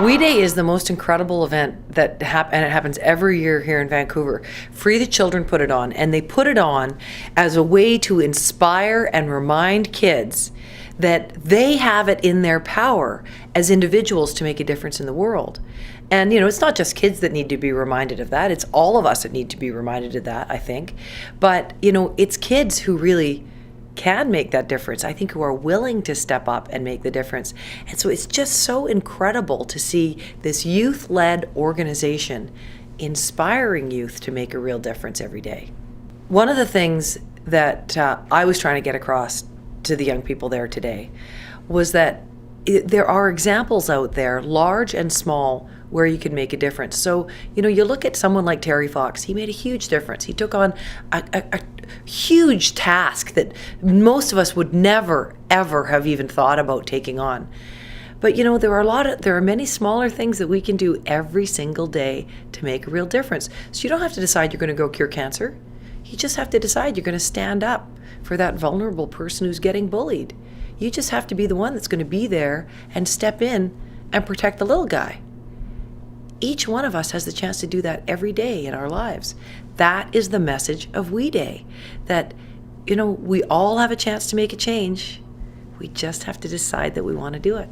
We Day is the most incredible event and it happens every year here in Vancouver. Free the Children put it on, and they put it on as a way to inspire and remind kids that they have it in their power as individuals to make a difference in the world. And, it's not just kids that need to be reminded of that. It's all of us that need to be reminded of that, I think. But, it's kids who really can make that difference, I think, who are willing to step up and make the difference. And so it's just so incredible to see this youth-led organization inspiring youth to make a real difference every day. One of the things that I was trying to get across to the young people there today was that there are examples out there, large and small, where you can make a difference. So, you look at someone like Terry Fox. He made a huge difference. He took on a huge task that most of us would never, ever have even thought about taking on. But, there are many smaller things that we can do every single day to make a real difference. So you don't have to decide you're going to go cure cancer. You just have to decide you're going to stand up for that vulnerable person who's getting bullied. You just have to be the one that's going to be there and step in and protect the little guy. Each one of us has the chance to do that every day in our lives. That is the message of We Day, that, we all have a chance to make a change. We just have to decide that we want to do it.